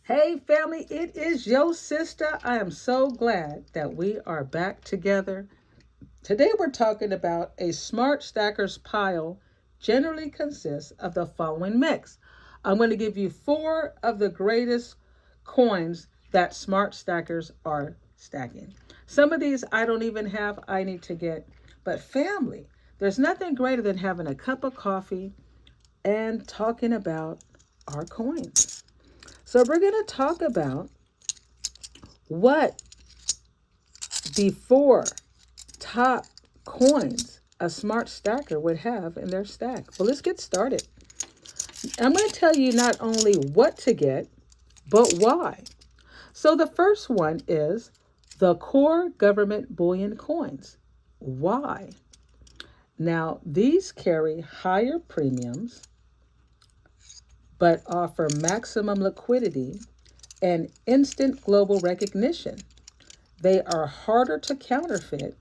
Hey family, it is your sister. I am so glad that we are back together. Today we're talking about a smart stacker's pile generally consists of the following mix. I'm going to give you four of the greatest coins that smart stackers are stacking. Some of these I don't even have, I need to get. But family, there's nothing greater than having a cup of coffee and talking about our coins. So we're going to talk about what the four top coins a smart stacker would have in their stack. Well, let's get started. I'm going to tell you not only what to get, but why. So the first one is the core government bullion coins. Why? Now, these carry higher premiums, but offer maximum liquidity and instant global recognition. They are harder to counterfeit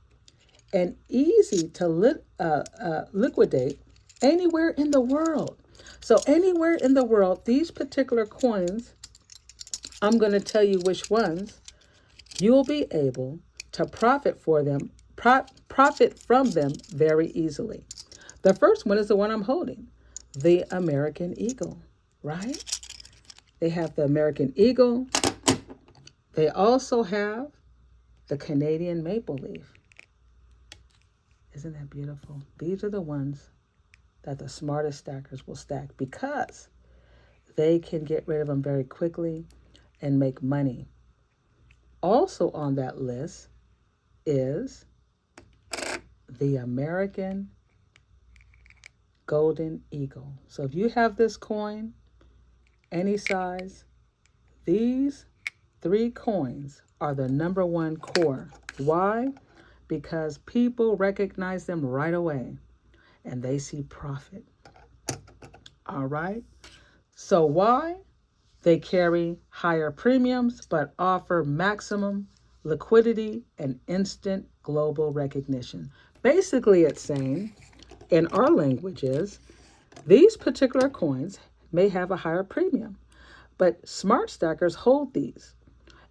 and easy to liquidate anywhere in the world. So anywhere in the world, these particular coins, I'm going to tell you which ones you'll be able to profit from them very easily. The first one is the one I'm holding, the American Eagle, right? They have the American Eagle. They also have the Canadian maple leaf. Isn't that beautiful? These are the ones that the smartest stackers will stack because they can get rid of them very quickly and make money. Also on that list is the American Golden Eagle. So if you have this coin, any size, these three coins are the number one core. Why? Because people recognize them right away and they see profit. All right. So why? They carry higher premiums but offer maximum liquidity and instant global recognition. Basically, it's saying in our languages, these particular coins may have a higher premium, but smart stackers hold these.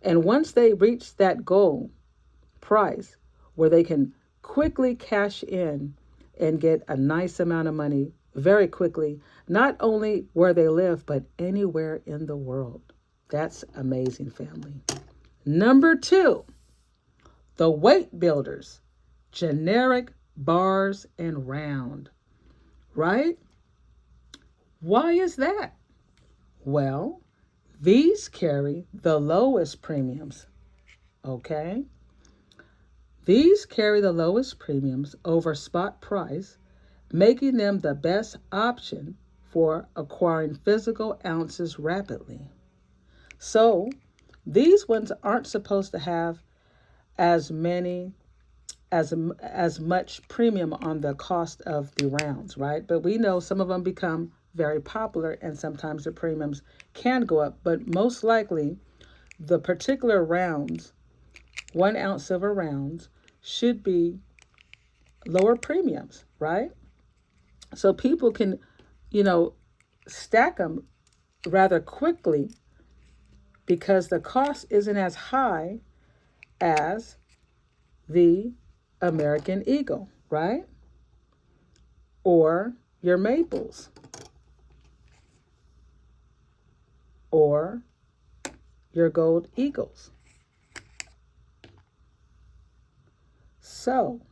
And once they reach that goal price where they can quickly cash in and get a nice amount of money very quickly, not only where they live, but anywhere in the world. That's amazing, family. Number two, the weight builders, generic bars and round, right? Why is that? Well, these carry the lowest premiums, okay? These carry the lowest premiums over spot price, making them the best option for acquiring physical ounces rapidly. So, these ones aren't supposed to have as much premium on the cost of the rounds, right? But we know some of them become very popular and sometimes the premiums can go up, but most likely the particular rounds, 1 ounce silver rounds, should be lower premiums, right? So people can, stack them rather quickly because the cost isn't as high as the American Eagle, right? Or your maples. Or your gold eagles. So,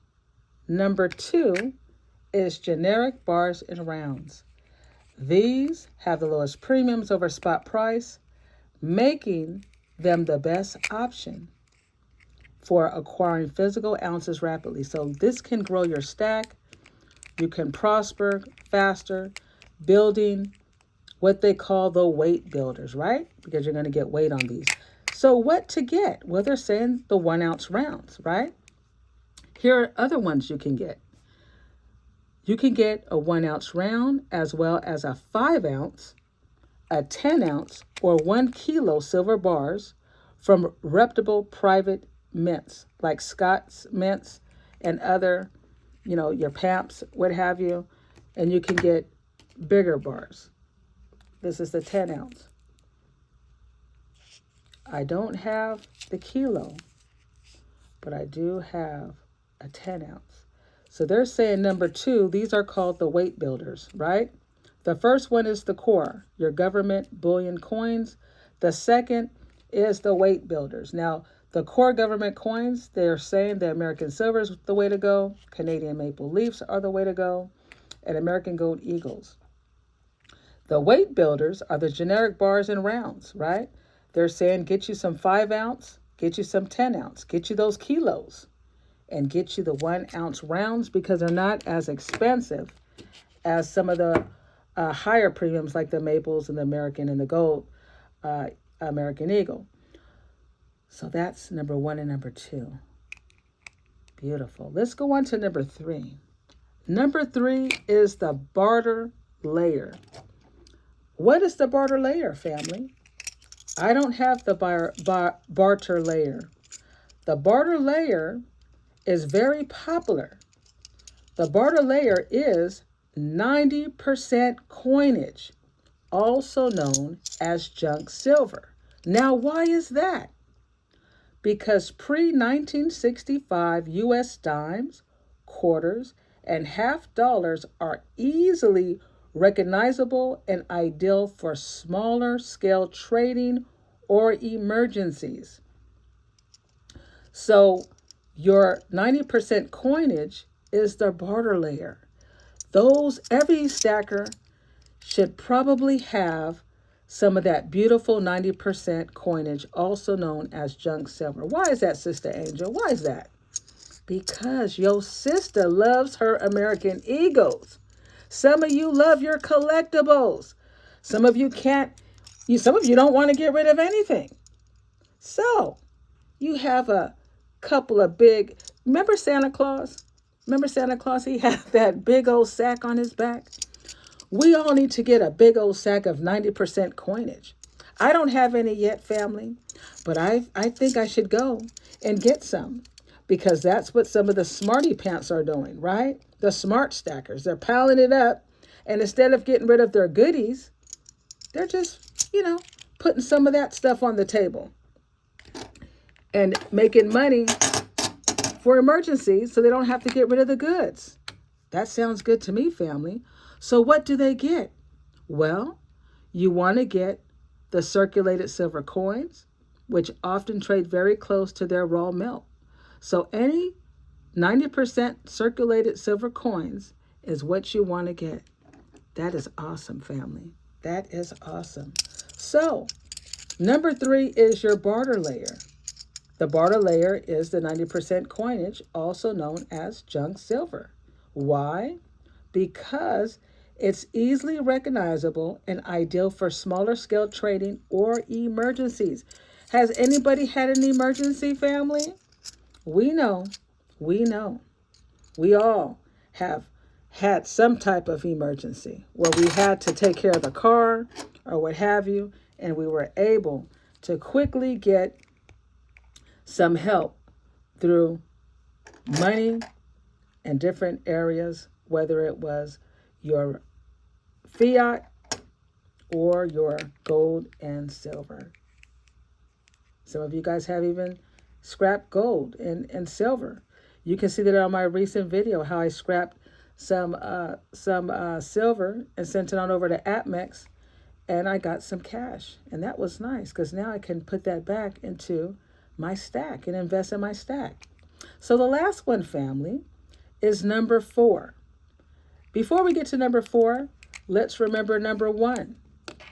number two is generic bars and rounds. These have the lowest premiums over spot price, making them the best option for acquiring physical ounces rapidly. So this can grow your stack. You can prosper faster, building what they call the weight builders, right? Because you're going to get weight on these. So what to get? Well, they're saying the 1 ounce rounds, right? Here are other ones you can get. You can get a 1 ounce round as well as a 5 ounce, a 10 ounce, or 1 kilo silver bars from reputable private mints like Scott's mints and other, your Pamps, what have you. And you can get bigger bars. This is the 10 ounce. I don't have the kilo, but I do have a 10 ounce. So they're saying number 2, these are called the weight builders, right? The first one is the core, your government bullion coins. The second is the weight builders. Now, the core government coins, they're saying the American silver is the way to go, Canadian maple leafs are the way to go, and American gold eagles. The weight builders are the generic bars and rounds, right? They're saying get you some 5 ounce, get you some 10 ounce, get you those kilos, and get you the 1 ounce rounds because they're not as expensive as some of the higher premiums like the maples and the American and the gold American eagle. So that's number 1 and number 2. Beautiful. Let's go on to number 3. Number 3 is the barter layer. What is the barter layer, family? I don't have the barter layer. The barter layer is very popular. The barter layer is 90% coinage, also known as junk silver. Now, why is that? Because pre-1965 U.S. dimes, quarters, and half dollars are easily recognizable and ideal for smaller scale trading or emergencies. So your 90% coinage is the barter layer. Every stacker should probably have some of that beautiful 90% coinage, also known as junk silver. Why is that, Sister Angel? Why is that? Because your sister loves her American Eagles. Some of you love your collectibles. Some of you don't want to get rid of anything. So you have a couple of big, remember Santa Claus? Remember Santa Claus? He had that big old sack on his back. We all need to get a big old sack of 90% coinage. I don't have any yet, family, but I think I should go and get some because that's what some of the smarty pants are doing, right? The smart stackers, they're piling it up, and instead of getting rid of their goodies, they're just, putting some of that stuff on the table and making money for emergencies so they don't have to get rid of the goods. That sounds good to me, family. So what do they get? Well, you want to get the circulated silver coins, which often trade very close to their raw melt. So any 90% circulated silver coins is what you want to get. That is awesome, family. That is awesome. So number 3 is your barter layer. The barter layer is the 90% coinage, also known as junk silver. Why? Because it's easily recognizable and ideal for smaller scale trading or emergencies. Has anybody had an emergency, family? We know. We all have had some type of emergency where we had to take care of the car or what have you, and we were able to quickly get some help through money in different areas, whether it was your fiat or your gold and silver. Some of you guys have even scrapped gold and silver. You can see that on my recent video, how I scrapped some silver and sent it on over to Atmex, and I got some cash. And that was nice because now I can put that back into my stack and invest in my stack. So the last one, family, is number 4. Before we get to number 4, let's remember number 1.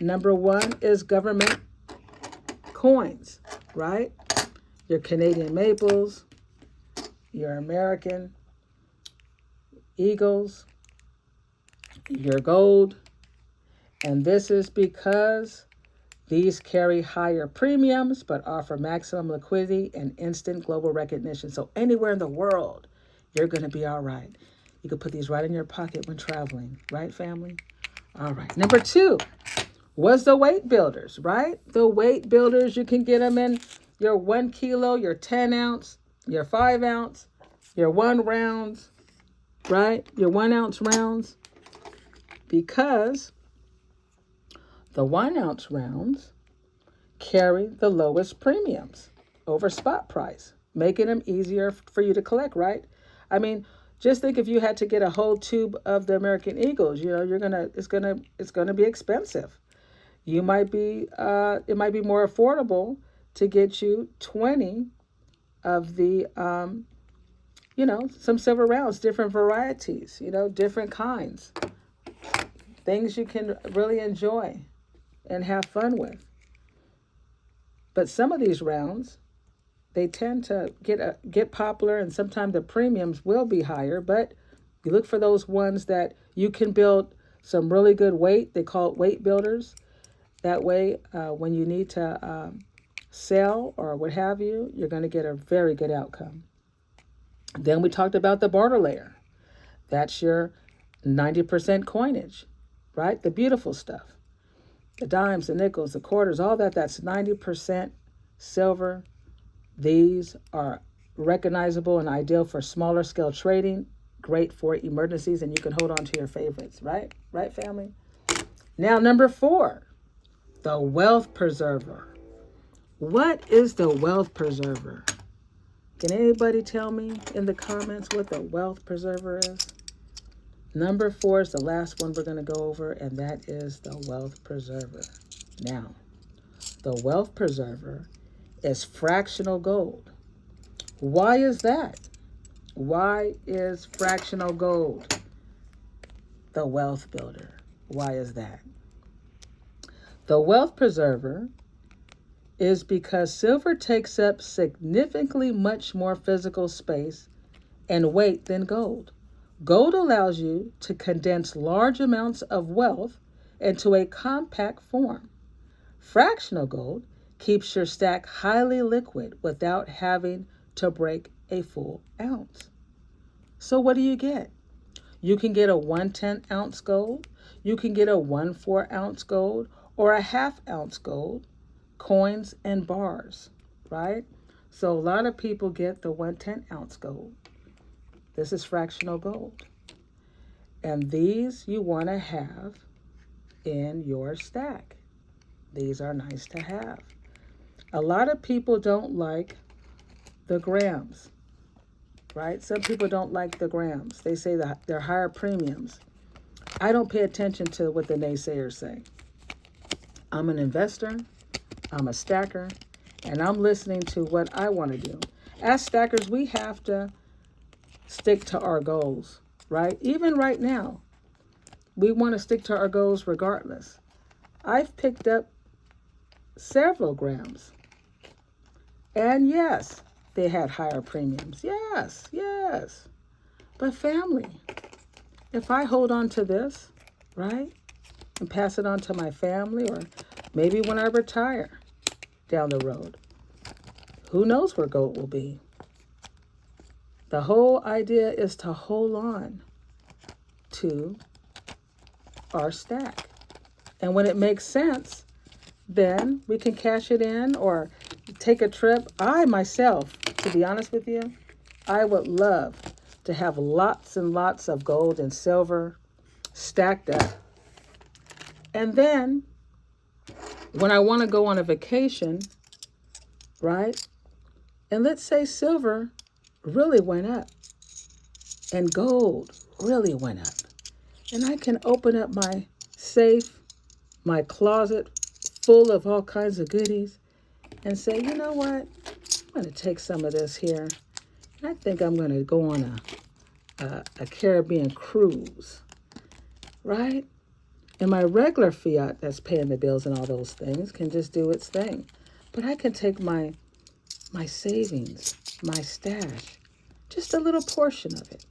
Number 1 is government coins, right? Your Canadian maples, your American eagles, your gold. And this is because these carry higher premiums but offer maximum liquidity and instant global recognition. So anywhere in the world, you're going to be all right. You can put these right in your pocket when traveling, right, family? All right. Number 2 was the weight builders, right? The weight builders, you can get them in your 1 kilo, your 10 ounce, your 5 ounce, your 1 rounds, right? Your 1 ounce rounds. Because the 1 ounce rounds carry the lowest premiums over spot price, making them easier for you to collect, right? I mean, just think if you had to get a whole tube of the American Eagles, it's gonna be expensive. You might be it might be more affordable to get you 20 of the some silver rounds, different varieties, different kinds, things you can really enjoy and have fun with. But some of these rounds, they tend to get popular, and sometimes the premiums will be higher, but you look for those ones that you can build some really good weight. They call it weight builders. That way, when you need to sell or what have you, you're going to get a very good outcome. Then we talked about the barter layer. That's your 90% coinage, right? The beautiful stuff. The dimes, the nickels, the quarters, all that, that's 90% silver. These are recognizable and ideal for smaller scale trading, great for emergencies, and you can hold on to your favorites, right? Right, family? Now, number 4, the wealth preserver. What is the wealth preserver? Can anybody tell me in the comments what the wealth preserver is? Number 4 is the last one we're going to go over, and that is the wealth preserver. Now, the wealth preserver is fractional gold. Why is that? Why is fractional gold the wealth builder? Why is that? The wealth preserver is because silver takes up significantly much more physical space and weight than gold. Gold allows you to condense large amounts of wealth into a compact form. Fractional gold keeps your stack highly liquid without having to break a full ounce. So what do you get? You can get a 1/10 ounce gold, you can get a 1/4 ounce gold, or a 1/2 ounce gold, coins and bars, right? So a lot of people get the 1/10 ounce gold. This is fractional gold. And these you want to have in your stack. These are nice to have. A lot of people don't like the grams, right? Some people don't like the grams. They say that they're higher premiums. I don't pay attention to what the naysayers say. I'm an investor, I'm a stacker, and I'm listening to what I want to do. As stackers, we have to stick to our goals, right? Even right now, we want to stick to our goals regardless. I've picked up several grams, and yes, they had higher premiums. Yes. But family, if I hold on to this, right, and pass it on to my family, or maybe when I retire down the road, who knows where gold will be? The whole idea is to hold on to our stack. And when it makes sense, then we can cash it in or take a trip. I myself, to be honest with you, I would love to have lots and lots of gold and silver stacked up. And then when I want to go on a vacation, right? And let's say silver really went up and gold really went up. And I can open up my safe, my closet full of all kinds of goodies and say, you know what? I'm going to take some of this here. And I think I'm going to go on a Caribbean cruise, right? And my regular fiat that's paying the bills and all those things can just do its thing. But I can take my savings, my stash, just a little portion of it.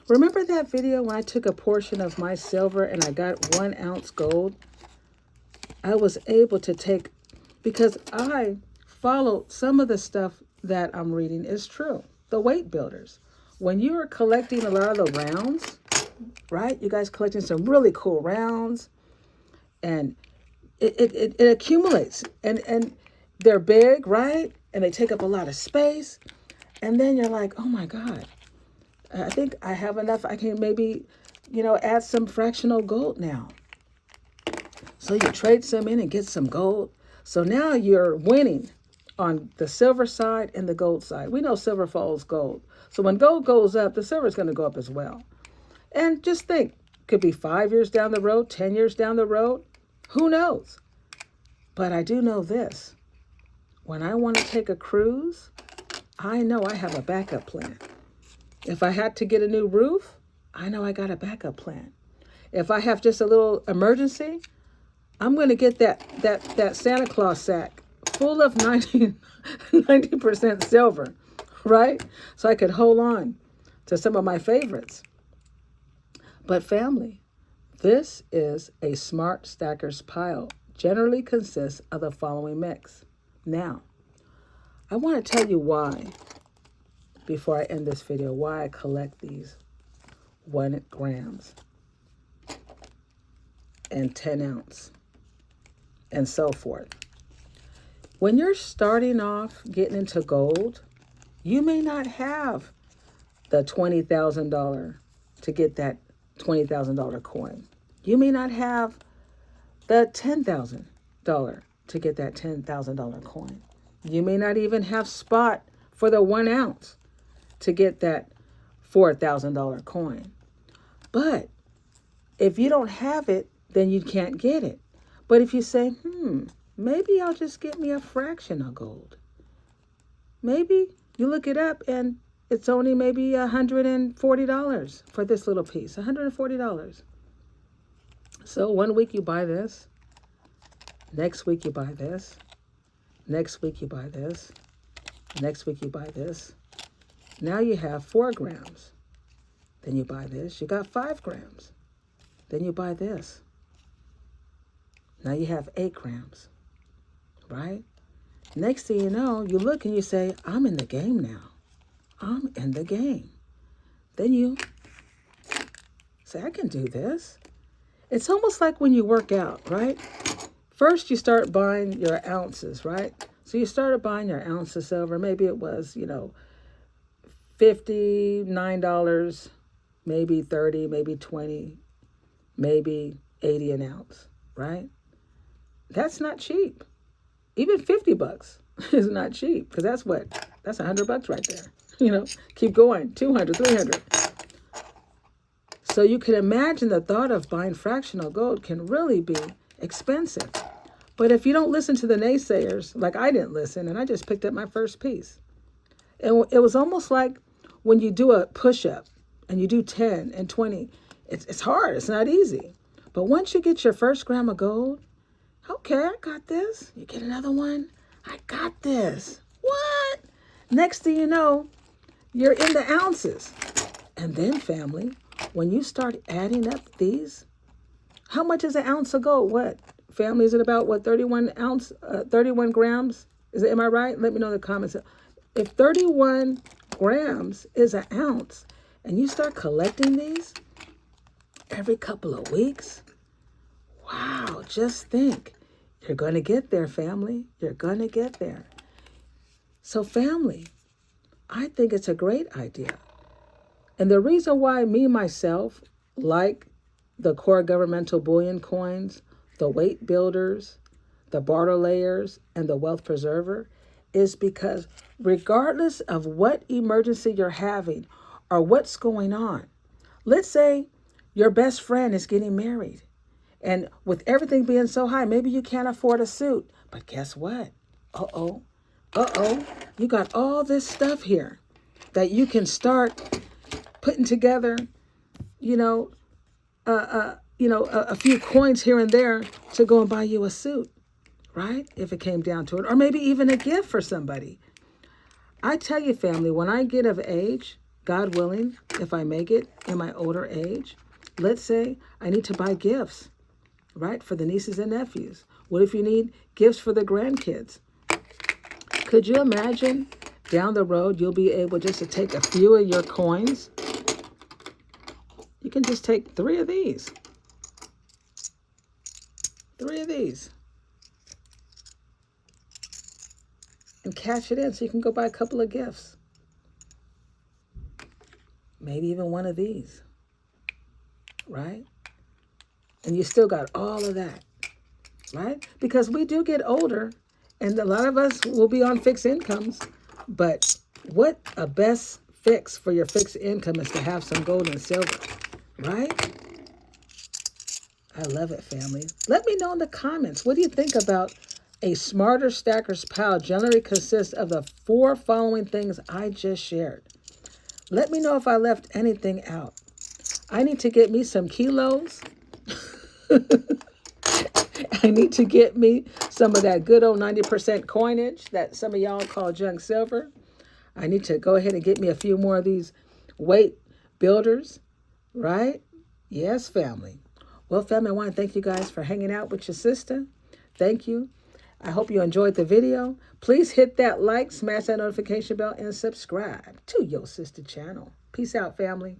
Remember that video when I took a portion of my silver and I got 1 ounce gold? I was able to take, because I followed some of the stuff that I'm reading is true. The weight builders. When you are collecting a lot of the rounds, right? You guys collecting some really cool rounds, and it accumulates, and they're big, right? And they take up a lot of space. And then you're like, oh my God, I think I have enough. I can maybe, add some fractional gold now. So you trade some in and get some gold. So now you're winning on the silver side and the gold side. We know silver follows gold. So when gold goes up, the silver is going to go up as well. And just think, could be 5 years down the road, 10 years down the road. Who knows? But I do know this. When I want to take a cruise, I know I have a backup plan. If I had to get a new roof, I know I got a backup plan. If I have just a little emergency, I'm going to get that Santa Claus sack full of 90% silver, right? So I could hold on to some of my favorites. But family, this is a smart stacker's pile. Generally consists of the following mix. Now, I want to tell you why, before I end this video, why I collect these 1 grams and 10 ounce and so forth. When you're starting off getting into gold, you may not have the $20,000 to get that $20,000 coin. You may not have the $10,000 to get that $10,000 coin. You may not even have spot for the 1 ounce to get that $4,000 coin. But if you don't have it, then you can't get it. But if you say, maybe I'll just get me a fraction of gold. Maybe you look it up and it's only maybe $140 for this little piece, $140. So 1 week you buy this, next week you buy this, next week you buy this, next week you buy this. Now you have 4 grams. Then you buy this, you got 5 grams. Then you buy this. Now you have 8 grams, right? Next thing you know, you look and you say, I'm in the game now. I'm in the game. Then you say, I can do this. It's almost like when you work out, right? First, you start buying your ounces, right? So you started buying your ounce of silver. Maybe it was, $59, maybe 30, maybe 20, maybe 80 an ounce, right? That's not cheap. Even $50 is not cheap, because that's $100 right there. Keep going, 200, 300. So you can imagine the thought of buying fractional gold can really be expensive. But if you don't listen to the naysayers, like I didn't listen, and I just picked up my first piece. And it was almost like when you do a push-up and you do 10 and 20, it's hard, it's not easy. But once you get your first gram of gold, okay, I got this. You get another one, I got this. What? Next thing you know, you're in the ounces. And then family, when you start adding up these, how much is an ounce of gold? What? Family, is it about 31 grams? Am I right? Let me know in the comments. If 31 grams is an ounce and you start collecting these every couple of weeks, wow, just think. You're going to get there, family. You're going to get there. So family, I think it's a great idea. And the reason why me, myself, like the core governmental bullion coins, the weight builders, the barter layers, and the wealth preserver is because regardless of what emergency you're having or what's going on, let's say your best friend is getting married. And with everything being so high, maybe you can't afford a suit. But guess what? You got all this stuff here that you can start putting together, a few coins here and there to go and buy you a suit, right? If it came down to it, or maybe even a gift for somebody. I tell you, family, when I get of age, God willing, if I make it in my older age, let's say I need to buy gifts, right? For the nieces and nephews. What if you need gifts for the grandkids? Could you imagine down the road, you'll be able just to take a few of your coins. You can just take 3 of these. 3 of these. And cash it in so you can go buy a couple of gifts. Maybe even one of these. Right? And you still got all of that. right? Because we do get older, and a lot of us will be on fixed incomes. But what a best fix for your fixed income is to have some gold and silver, right? I love it, family. Let me know in the comments, what do you think about a smarter stacker's pile generally consists of the 4 following things I just shared. Let me know if I left anything out. I need to get me some kilos. I need to get me some of that good old 90% coinage that some of y'all call junk silver. I need to go ahead and get me a few more of these weight builders, right? Yes, family. Well, family, I want to thank you guys for hanging out with your sister. Thank you. I hope you enjoyed the video. Please hit that like, smash that notification bell, and subscribe to your sister channel. Peace out, family.